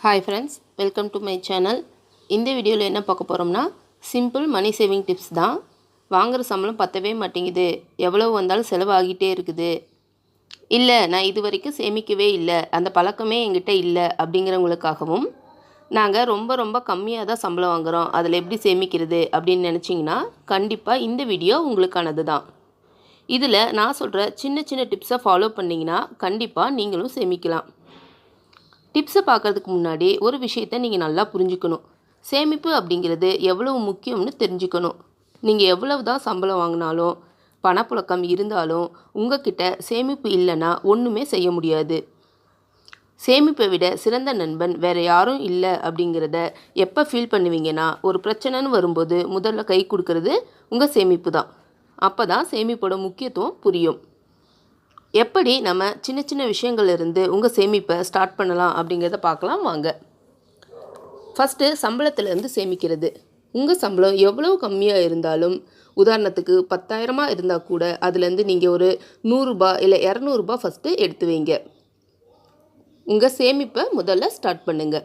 Hi friends, welcome to my channel. இந்த வீடியோவில் என்ன பார்க்க போகிறோம்னா சிம்பிள் மணி சேவிங் டிப்ஸ் தான். வாங்குற சம்பளம் பத்தவே மாட்டேங்குது, எவ்வளவு வந்தாலும் செலவாகிட்டே இருக்குது, இல்லை நான் இது வரைக்கும் சேமிக்கவே இல்லை, அந்த பழக்கமே என்கிட்ட இல்லை அப்படிங்கிறவங்களுக்காகவும், நாங்கள் ரொம்ப கம்மியாக தான் சம்பளம் வாங்குகிறோம், அதில் எப்படி சேமிக்கிறது அப்படின்னு நினச்சிங்கன்னா கண்டிப்பாக இந்த வீடியோ உங்களுக்கானது தான். இதில் நான் சொல்கிற சின்ன டிப்ஸை ஃபாலோ பண்ணிங்கன்னா கண்டிப்பாக நீங்களும் சேமிக்கலாம். டிப்ஸை பார்க்குறதுக்கு முன்னாடி ஒரு விஷயத்தை நீங்கள் நல்லா புரிஞ்சுக்கணும். சேமிப்பு அப்படிங்கிறது எவ்வளவு முக்கியம்னு தெரிஞ்சுக்கணும். நீங்கள் எவ்வளவு தான் சம்பளம் வாங்கினாலும் பணப்புழக்கம் இருந்தாலும் உங்ககிட்ட சேமிப்பு இல்லைன்னா ஒன்றுமே செய்ய முடியாது. சேமிப்பை விட சிறந்த நண்பன் வேறு யாரும் இல்லை அப்படிங்கிறத எப்போ ஃபீல் பண்ணுவீங்கன்னா, ஒரு பிரச்சனைன்னு வரும்போது முதல்ல கை கொடுக்கறது உங்கள் சேமிப்பு தான். அப்போ தான் சேமிப்போட முக்கியத்துவம் புரியும். எப்படி நம்ம சின்ன விஷயங்கள்லேருந்து உங்கள் சேமிப்பை ஸ்டார்ட் பண்ணலாம் அப்படிங்கிறத பார்க்கலாம் வாங்க. ஃபஸ்ட்டு சம்பளத்திலேருந்து சேமிக்கிறது. உங்கள் சம்பளம் எவ்வளோ கம்மியாக இருந்தாலும், உதாரணத்துக்கு 10,000 இருந்தால் கூட அதுலேருந்து நீங்கள் ஒரு 100 ரூபாய் இல்லை 200 ரூபாய் ஃபஸ்ட்டு எடுத்து வைங்க. உங்கள் சேமிப்பை முதல்ல ஸ்டார்ட் பண்ணுங்கள்.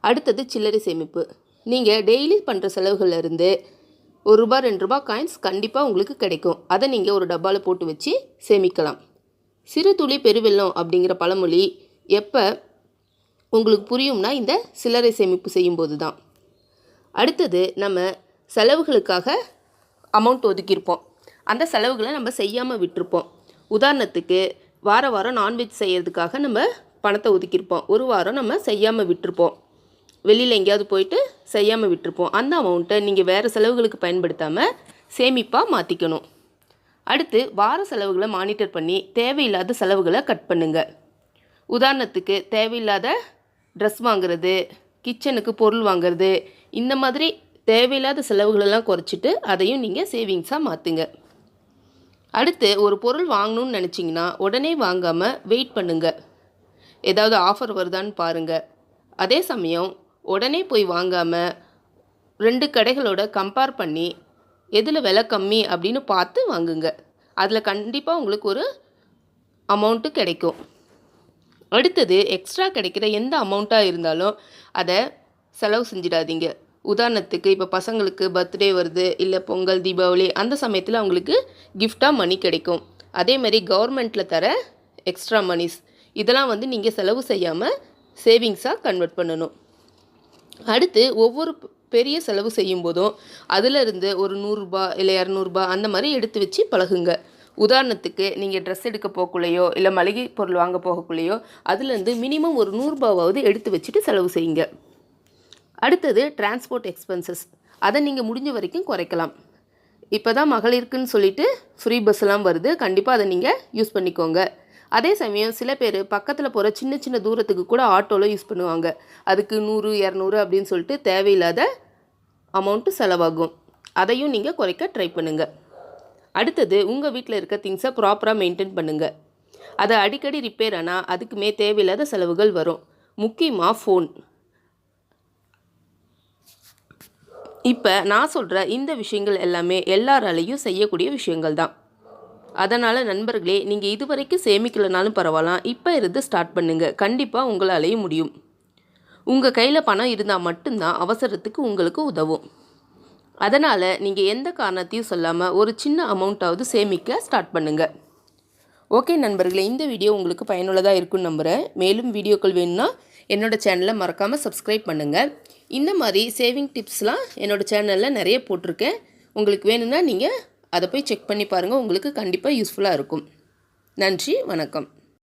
அடுத்தது சில்லறை சேமிப்பு. நீங்கள் டெய்லி பண்ணுற செலவுகள்லேருந்து ₹1 ₹2 காயின்ஸ் கண்டிப்பாக உங்களுக்கு கிடைக்கும். அதை நீங்கள் ஒரு டப்பாவில் போட்டு வச்சு சேமிக்கலாம். சிறு துளி பெருவெள்ளம் அப்படிங்கிற பழமொழி எப்போ உங்களுக்கு புரியும்னா இந்த சில்லறை சேமிப்பு செய்யும்போது தான். அடுத்தது நம்ம செலவுகளுக்காக அமௌண்ட் ஒதுக்கியிருப்போம், அந்த செலவுகளை நம்ம செய்யாமல் விட்டுருப்போம். உதாரணத்துக்கு வாரம் நான்வெஜ் செய்கிறதுக்காக நம்ம பணத்தை ஒதுக்கியிருப்போம், ஒரு வாரம் நம்ம செய்யாமல் விட்டுருப்போம், வெளியில் எங்கேயாவது போயிட்டு செய்யாமல் விட்டுருப்போம். அந்த அமௌண்ட்டை நீங்கள் வேறு செலவுகளுக்கு பயன்படுத்தாமல் சேமிப்பாக மாற்றிக்கணும். அடுத்து வார செலவுகளை மானிட்டர் பண்ணி தேவையில்லாத செலவுகளை கட் பண்ணுங்கள். உதாரணத்துக்கு தேவையில்லாத ட்ரெஸ் வாங்குறது, கிச்சனுக்கு பொருள் வாங்குறது, இந்த மாதிரி தேவையில்லாத செலவுகளெல்லாம் குறைச்சிட்டு அதையும் நீங்கள் சேவிங்ஸாக மாற்றுங்க. அடுத்து ஒரு பொருள் வாங்கணும்னு நினச்சிங்கன்னா உடனே வாங்காமல் வெயிட் பண்ணுங்கள், ஏதாவது ஆஃபர் வருதான்னு பாருங்கள். அதே சமயம் உடனே போய் வாங்காமல் 2 கடைகளோட கம்பேர் பண்ணி எதில் விலை கம்மி அப்படின்னு பார்த்து வாங்குங்க. அதில் கண்டிப்பாக உங்களுக்கு ஒரு அமௌண்ட்டு கிடைக்கும். அடுத்தது எக்ஸ்ட்ரா கிடைக்கிற எந்த அமௌண்ட்டாக இருந்தாலும் அதை செலவு செஞ்சிடாதீங்க. உதாரணத்துக்கு இப்போ பசங்களுக்கு பர்த்டே வருது, இல்லை பொங்கல், தீபாவளி, அந்த சமயத்தில் அவங்களுக்கு கிஃப்டாக மணி கிடைக்கும். அதேமாதிரி கவர்மெண்ட்டில் தர எக்ஸ்ட்ரா மணிஸ், இதெல்லாம் நீங்கள் செலவு செய்யாமல் சேவிங்ஸாக கன்வெர்ட் பண்ணணும். அடுத்து ஒவ்வொரு பெரிய செலவு செய்யும் போதும் அதிலிருந்து ஒரு ₹100 இல்லை ₹200 அந்த மாதிரி எடுத்து வச்சு பழகுங்க. உதாரணத்துக்கு நீங்கள் ட்ரெஸ் எடுக்க போகக்குள்ளேயோ இல்லை மளிகை பொருள் வாங்க போகக்குள்ளேயோ அதுலேருந்து மினிமம் ஒரு ₹100 எடுத்து வச்சுட்டு செலவு செய்யுங்க. அடுத்தது டிரான்ஸ்போர்ட் எக்ஸ்பென்சஸ், அதை நீங்கள் முடிஞ்ச வரைக்கும் குறைக்கலாம். இப்போ தான் மகளிருக்குன்னு சொல்லிட்டு ஃப்ரீ பஸ்ஸெலாம் வருது, கண்டிப்பாக அதை நீங்கள் யூஸ் பண்ணிக்கோங்க. அதே சமயம் சில பேர் பக்கத்தில் போகிற சின்ன தூரத்துக்கு கூட ஆட்டோவில் யூஸ் பண்ணுவாங்க. அதுக்கு 100 200 அப்படின்னு சொல்லிட்டு தேவையில்லாத அமௌண்ட்டு செலவாகும். அதையும் நீங்கள் குறைக்க ட்ரை பண்ணுங்கள். அடுத்தது உங்கள் வீட்டில் இருக்க திங்ஸை ப்ராப்பராக மெயின்டைன் பண்ணுங்கள். அதை அடிக்கடி ரிப்பேர் ஆனால் அதுக்குமே தேவையில்லாத செலவுகள் வரும். முக்கியமாக ஃபோன். இப்போ நான் சொல்கிற இந்த விஷயங்கள் எல்லாமே எல்லாராலையும் செய்யக்கூடிய விஷயங்கள் தான். அதனால் நண்பர்களே, நீங்கள் இது வரைக்கும் சேமிக்கலைனாலும் பரவாயில்ல, இப்போ இருந்து ஸ்டார்ட் பண்ணுங்கள், கண்டிப்பாக உங்களாலேயும் முடியும். உங்கள் கையில் பணம் இருந்தால் மட்டும்தான் அவசரத்துக்கு உங்களுக்கு உதவும். அதனால் நீங்கள் எந்த காரணத்தையும் சொல்லாமல் ஒரு சின்ன அமௌண்ட்டாவது சேமிக்க ஸ்டார்ட் பண்ணுங்கள். ஓகே நண்பர்களே, இந்த வீடியோ உங்களுக்கு பயனுள்ளதாக இருக்குன்னு நம்புகிறேன். மேலும் வீடியோக்கள் வேணும்னா என்னோடய சேனலை மறக்காமல் சப்ஸ்கிரைப் பண்ணுங்கள். இந்த மாதிரி சேவிங் டிப்ஸ்லாம் என்னோடய சேனலில் நிறைய போட்டிருக்கேன். உங்களுக்கு வேணும்னா நீங்கள் அதை போய் செக் பண்ணி பாருங்கள், உங்களுக்கு கண்டிப்பாக யூஸ்ஃபுல்லாக இருக்கும். நன்றி, வணக்கம்.